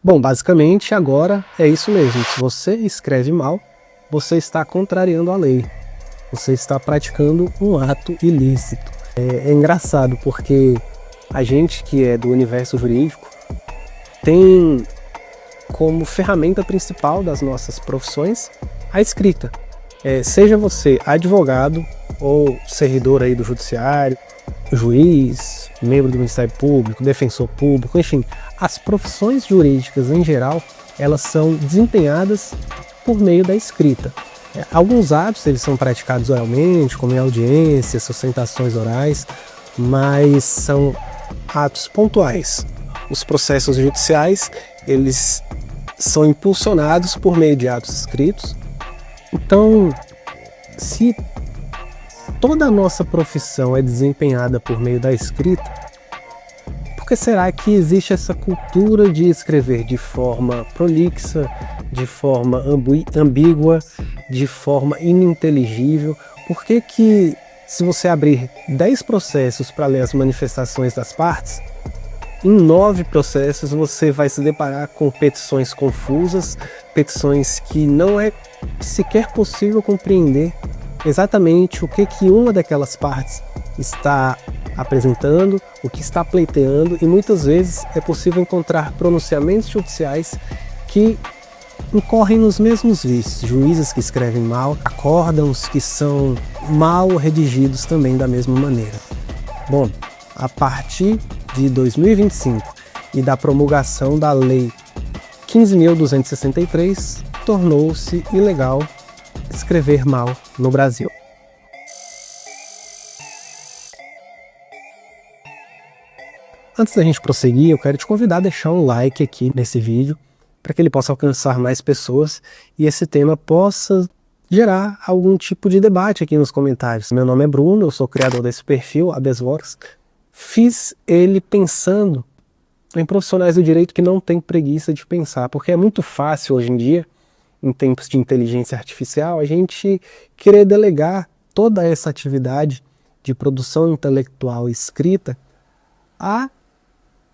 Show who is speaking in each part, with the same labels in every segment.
Speaker 1: Bom, basicamente agora é isso mesmo. Se você escreve mal, você está contrariando a lei. Você está praticando um ato ilícito. É engraçado porque a gente que é do universo jurídico tem como ferramenta principal das nossas profissões a escrita. Seja você advogado ou servidor aí do judiciário, juiz, membro do Ministério Público, defensor público, enfim, as profissões jurídicas em geral, elas são desempenhadas por meio da escrita. Alguns atos eles são praticados oralmente, como em audiências, sustentações orais, mas são atos pontuais. Os processos judiciais, eles são impulsionados por meio de atos escritos. Então, se toda a nossa profissão é desempenhada por meio da escrita, por que será que existe essa cultura de escrever de forma prolixa, de forma ambígua, de forma ininteligível? Por que se você abrir 10 processos para ler as manifestações das partes, em 9 processos você vai se deparar com petições confusas, petições que não é sequer possível compreender exatamente o que uma daquelas partes está apresentando, o que está pleiteando, e muitas vezes é possível encontrar pronunciamentos judiciais que incorrem nos mesmos vícios. Juízes que escrevem mal, acórdãos que são mal redigidos também da mesma maneira. Bom, a partir de 2025 e da promulgação da Lei 15.263, tornou-se ilegal escrever mal no Brasil. Antes da gente prosseguir, eu quero te convidar a deixar um like aqui nesse vídeo, para que ele possa alcançar mais pessoas e esse tema possa gerar algum tipo de debate aqui nos comentários. Meu nome é Bruno, eu sou criador desse perfil, Habeas Vox. Fiz ele pensando em profissionais do direito que não têm preguiça de pensar, porque é muito fácil hoje em dia, em tempos de inteligência artificial, a gente querer delegar toda essa atividade de produção intelectual escrita a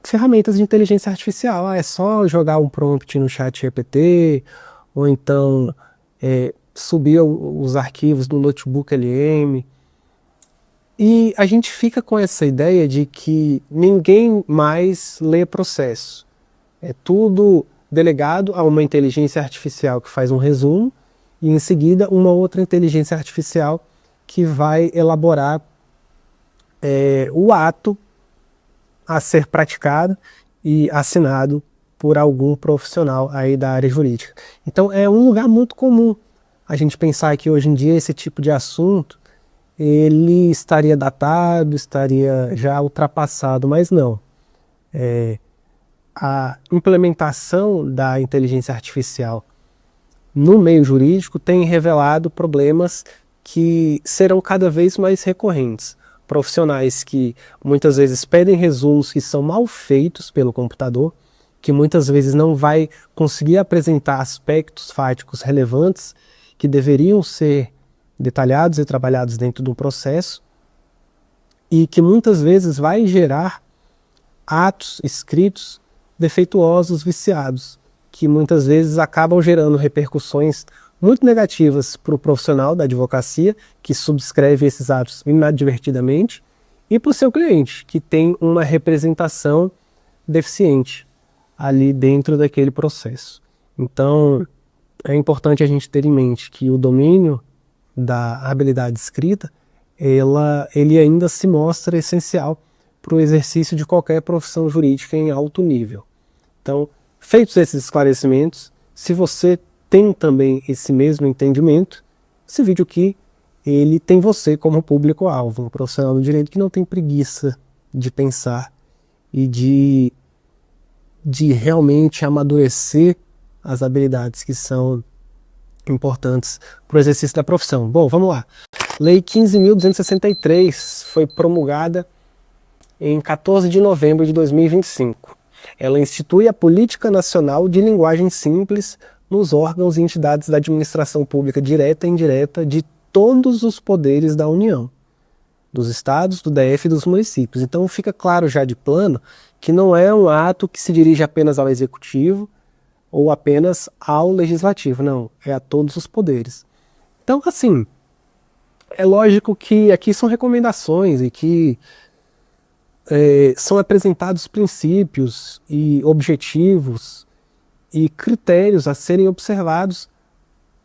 Speaker 1: ferramentas de inteligência artificial. É só jogar um prompt no chat GPT, ou então subir os arquivos do notebook LM. E a gente fica com essa ideia de que ninguém mais lê processo. É tudo delegado a uma inteligência artificial que faz um resumo e em seguida uma outra inteligência artificial que vai elaborar o ato a ser praticado e assinado por algum profissional aí da área jurídica. Então é um lugar muito comum a gente pensar que hoje em dia esse tipo de assunto ele estaria datado, estaria já ultrapassado, mas não. A implementação da inteligência artificial no meio jurídico tem revelado problemas que serão cada vez mais recorrentes. Profissionais que muitas vezes pedem resumos que são mal feitos pelo computador, que muitas vezes não vai conseguir apresentar aspectos fáticos relevantes que deveriam ser detalhados e trabalhados dentro do processo, e que muitas vezes vai gerar atos escritos defeituosos, viciados, que muitas vezes acabam gerando repercussões muito negativas para o profissional da advocacia, que subscreve esses atos inadvertidamente, e para o seu cliente, que tem uma representação deficiente ali dentro daquele processo. Então, é importante a gente ter em mente que o domínio da habilidade escrita, ele ainda se mostra essencial para o exercício de qualquer profissão jurídica em alto nível. Então, feitos esses esclarecimentos, se você tem também esse mesmo entendimento, esse vídeo aqui, ele tem você como público-alvo, um profissional do direito que não tem preguiça de pensar e de realmente amadurecer as habilidades que são importantes para o exercício da profissão. Bom, vamos lá. Lei 15.263 foi promulgada em 14 de novembro de 2025. Ela institui a Política Nacional de Linguagem Simples nos órgãos e entidades da administração pública direta e indireta de todos os poderes da União, dos estados, do DF e dos municípios. Então fica claro já de plano que não é um ato que se dirige apenas ao executivo, ou apenas ao legislativo, não, é a todos os poderes. Então, assim, é lógico que aqui são recomendações e que são apresentados princípios e objetivos e critérios a serem observados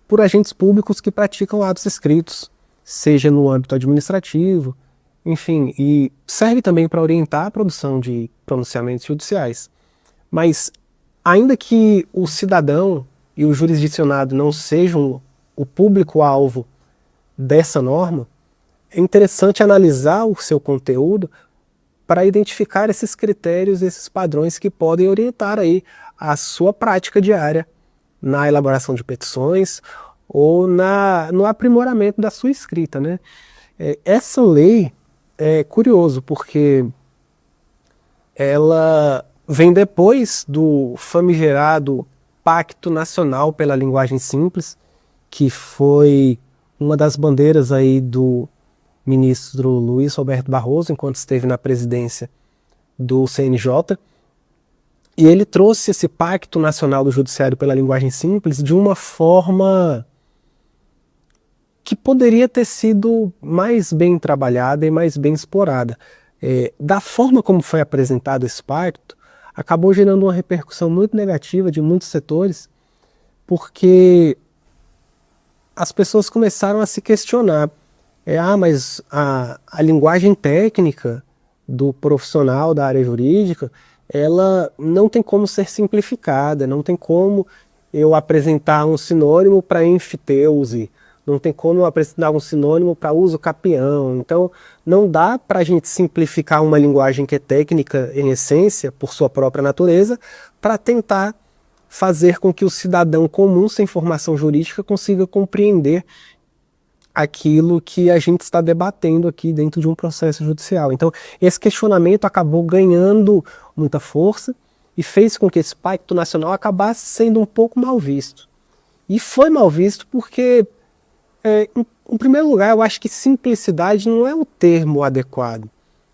Speaker 1: por agentes públicos que praticam atos escritos, seja no âmbito administrativo, enfim, e serve também para orientar a produção de pronunciamentos judiciais. Mas, ainda que o cidadão e o jurisdicionado não sejam o público-alvo dessa norma, é interessante analisar o seu conteúdo para identificar esses critérios, esses padrões que podem orientar aí a sua prática diária na elaboração de petições ou no aprimoramento da sua escrita, né? Essa lei é curioso porque ela vem depois do famigerado Pacto Nacional pela Linguagem Simples, que foi uma das bandeiras aí do ministro Luiz Roberto Barroso, enquanto esteve na presidência do CNJ, e ele trouxe esse Pacto Nacional do Judiciário pela Linguagem Simples de uma forma que poderia ter sido mais bem trabalhada e mais bem explorada. Da forma como foi apresentado esse pacto, acabou gerando uma repercussão muito negativa de muitos setores, porque as pessoas começaram a se questionar. Mas a linguagem técnica do profissional da área jurídica, ela não tem como ser simplificada, não tem como eu apresentar um sinônimo para enfiteuse, não tem como eu apresentar um sinônimo para uso capião. Então, não dá para a gente simplificar uma linguagem que é técnica em essência, por sua própria natureza, para tentar fazer com que o cidadão comum, sem formação jurídica, consiga compreender aquilo que a gente está debatendo aqui dentro de um processo judicial. Então, esse questionamento acabou ganhando muita força e fez com que esse Pacto Nacional acabasse sendo um pouco mal visto. E foi mal visto porque, em primeiro lugar, eu acho que simplicidade não é o termo adequado.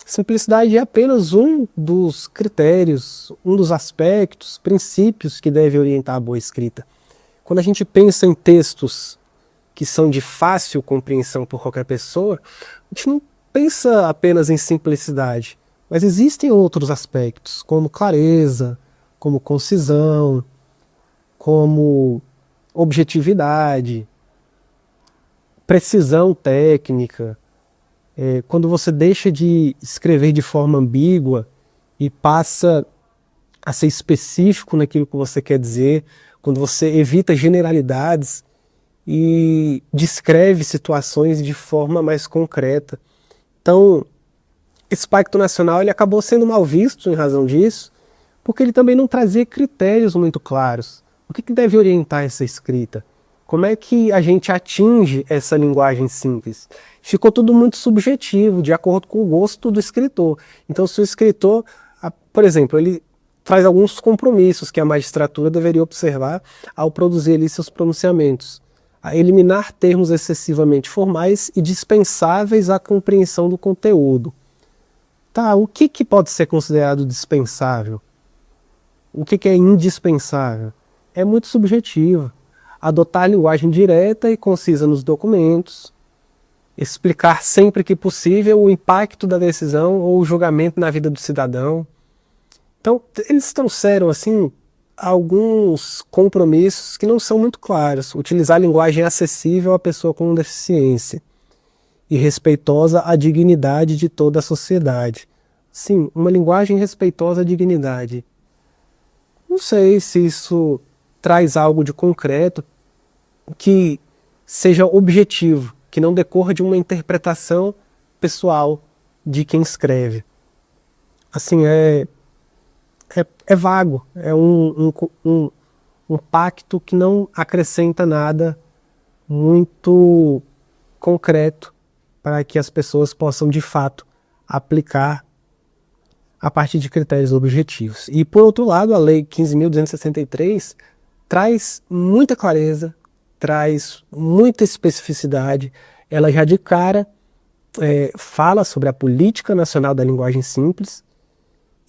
Speaker 1: Simplicidade é apenas um dos critérios, um dos aspectos, princípios que deve orientar a boa escrita. Quando a gente pensa em textos que são de fácil compreensão por qualquer pessoa, a gente não pensa apenas em simplicidade, mas existem outros aspectos, como clareza, como concisão, como objetividade, precisão técnica. Quando você deixa de escrever de forma ambígua e passa a ser específico naquilo que você quer dizer, quando você evita generalidades e descreve situações de forma mais concreta. Então, esse Pacto Nacional ele acabou sendo mal visto em razão disso, porque ele também não trazia critérios muito claros. O que deve orientar essa escrita? Como é que a gente atinge essa linguagem simples? Ficou tudo muito subjetivo, de acordo com o gosto do escritor. Então, se o escritor, por exemplo, ele traz alguns compromissos que a magistratura deveria observar ao produzir ali seus pronunciamentos. A eliminar termos excessivamente formais e dispensáveis à compreensão do conteúdo. Tá, o que pode ser considerado dispensável? O que é indispensável? É muito subjetivo. Adotar a linguagem direta e concisa nos documentos, explicar sempre que possível o impacto da decisão ou o julgamento na vida do cidadão. Então, eles trouxeram, assim, alguns compromissos que não são muito claros. Utilizar a linguagem acessível à pessoa com deficiência e respeitosa à dignidade de toda a sociedade. Sim, uma linguagem respeitosa à dignidade. Não sei se isso traz algo de concreto que seja objetivo, que não decorra de uma interpretação pessoal de quem escreve. Assim, é vago, é um pacto que não acrescenta nada muito concreto para que as pessoas possam, de fato, aplicar a partir de critérios objetivos. E, por outro lado, a Lei 15.263 traz muita clareza, traz muita especificidade, ela já de cara fala sobre a Política Nacional da Linguagem Simples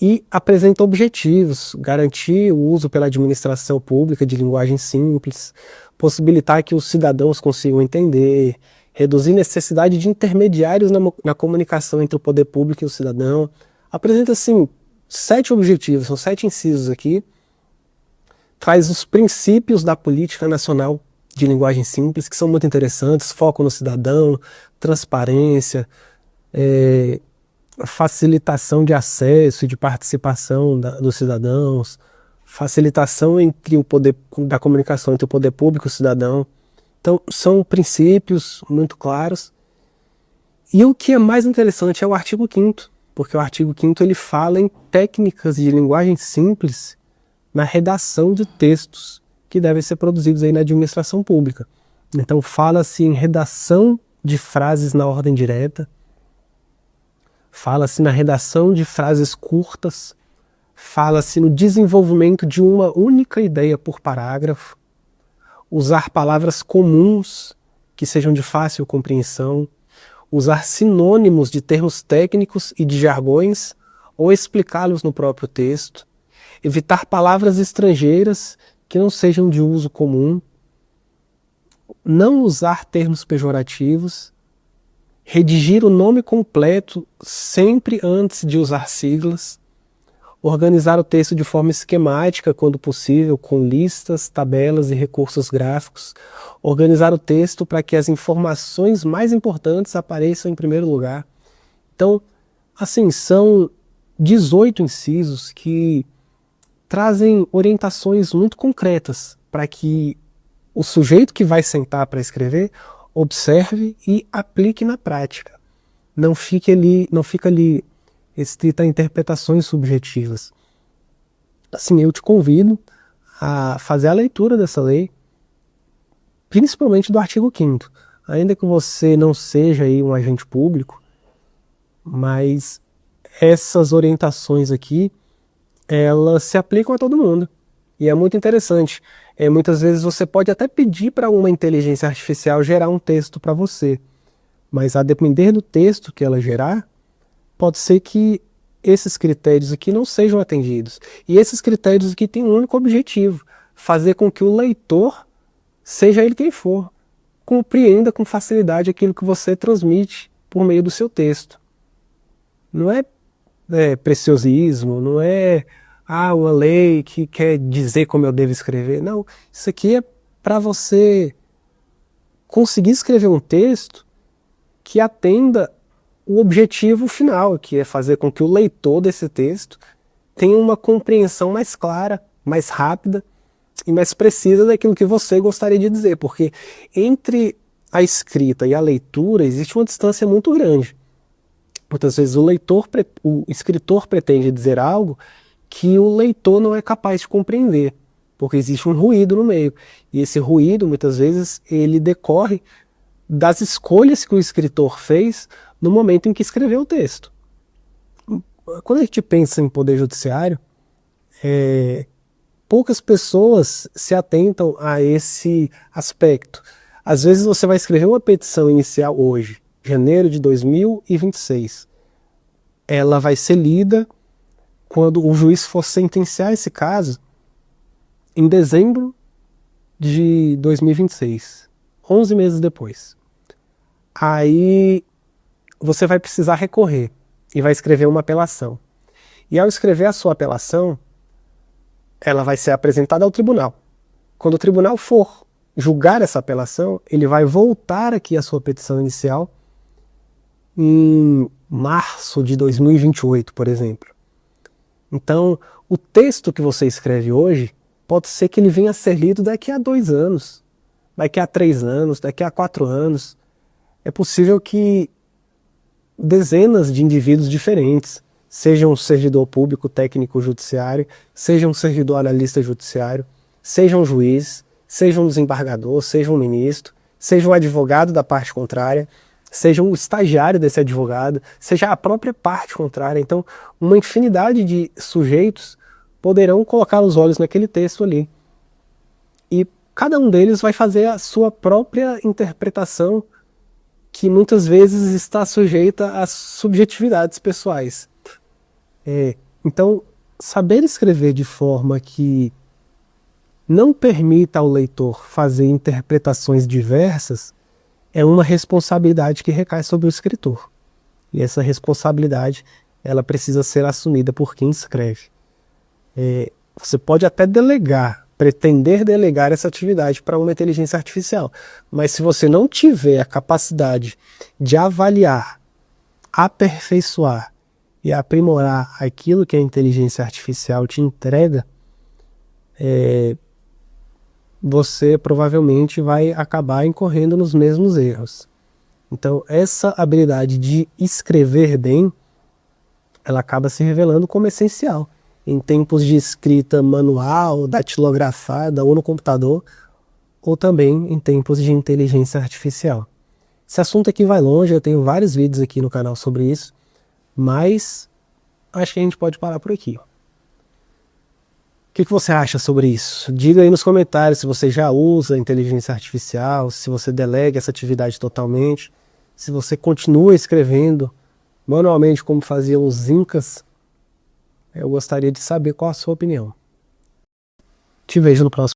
Speaker 1: e apresenta objetivos: garantir o uso pela administração pública de linguagem simples, possibilitar que os cidadãos consigam entender, reduzir necessidade de intermediários na comunicação entre o poder público e o cidadão. Apresenta, assim, 7 objetivos, são 7 incisos aqui. Traz os princípios da política nacional de linguagem simples, que são muito interessantes: foco no cidadão, transparência, facilitação de acesso e de participação dos cidadãos, facilitação entre o poder da comunicação entre o poder público e o cidadão. Então, são princípios muito claros. E o que é mais interessante é o artigo 5º, porque o artigo 5º ele fala em técnicas de linguagem simples na redação de textos que devem ser produzidos aí na administração pública. Então, fala-se em redação de frases na ordem direta, fala-se na redação de frases curtas, fala-se no desenvolvimento de uma única ideia por parágrafo, usar palavras comuns que sejam de fácil compreensão, usar sinônimos de termos técnicos e de jargões ou explicá-los no próprio texto, evitar palavras estrangeiras que não sejam de uso comum, não usar termos pejorativos, redigir o nome completo sempre antes de usar siglas, organizar o texto de forma esquemática, quando possível, com listas, tabelas e recursos gráficos, organizar o texto para que as informações mais importantes apareçam em primeiro lugar. Então, assim, são 18 incisos que trazem orientações muito concretas para que o sujeito que vai sentar para escrever observe e aplique na prática. Não fica ali restrita a interpretações subjetivas. Assim, eu te convido a fazer a leitura dessa lei, principalmente do artigo 5º. Ainda que você não seja aí um agente público, mas essas orientações aqui, elas se aplicam a todo mundo. E é muito interessante. Muitas vezes você pode até pedir para uma inteligência artificial gerar um texto para você, mas a depender do texto que ela gerar, pode ser que esses critérios aqui não sejam atendidos. E esses critérios aqui têm um único objetivo: fazer com que o leitor, seja ele quem for, compreenda com facilidade aquilo que você transmite por meio do seu texto. Não é preciosismo, não é uma lei que quer dizer como eu devo escrever. Não, isso aqui é para você conseguir escrever um texto que atenda o objetivo final, que é fazer com que o leitor desse texto tenha uma compreensão mais clara, mais rápida e mais precisa daquilo que você gostaria de dizer, porque entre a escrita e a leitura existe uma distância muito grande. Muitas vezes o escritor pretende dizer algo que o leitor não é capaz de compreender, porque existe um ruído no meio, e esse ruído, muitas vezes, ele decorre das escolhas que o escritor fez no momento em que escreveu o texto. Quando a gente pensa em poder judiciário, poucas pessoas se atentam a esse aspecto. Às vezes você vai escrever uma petição inicial hoje, janeiro de 2026. Ela vai ser lida quando o juiz for sentenciar esse caso em dezembro de 2026, 11 meses depois. Aí você vai precisar recorrer e vai escrever uma apelação. E ao escrever a sua apelação, ela vai ser apresentada ao tribunal. Quando o tribunal for julgar essa apelação, ele vai voltar aqui a sua petição inicial em março de 2028, por exemplo. Então, o texto que você escreve hoje, pode ser que ele venha a ser lido daqui a 2 anos, daqui a 3 anos, daqui a 4 anos. É possível que dezenas de indivíduos diferentes, seja um servidor público técnico judiciário, seja um servidor analista judiciário, seja um juiz, seja um desembargador, seja um ministro, seja um advogado da parte contrária, seja um estagiário desse advogado, seja a própria parte contrária. Então, uma infinidade de sujeitos poderão colocar os olhos naquele texto ali. E cada um deles vai fazer a sua própria interpretação, que muitas vezes está sujeita às subjetividades pessoais. Então, saber escrever de forma que não permita ao leitor fazer interpretações diversas é uma responsabilidade que recai sobre o escritor. E essa responsabilidade, ela precisa ser assumida por quem escreve. Você pode até delegar, pretender delegar essa atividade para uma inteligência artificial, mas se você não tiver a capacidade de avaliar, aperfeiçoar e aprimorar aquilo que a inteligência artificial te entrega, você provavelmente vai acabar incorrendo nos mesmos erros. Então, essa habilidade de escrever bem, ela acaba se revelando como essencial em tempos de escrita manual, datilografada ou no computador, ou também em tempos de inteligência artificial. Esse assunto aqui vai longe, eu tenho vários vídeos aqui no canal sobre isso, mas acho que a gente pode parar por aqui. O que você acha sobre isso? Diga aí nos comentários se você já usa inteligência artificial, se você delega essa atividade totalmente, se você continua escrevendo manualmente como faziam os incas. Eu gostaria de saber qual a sua opinião. Te vejo no próximo.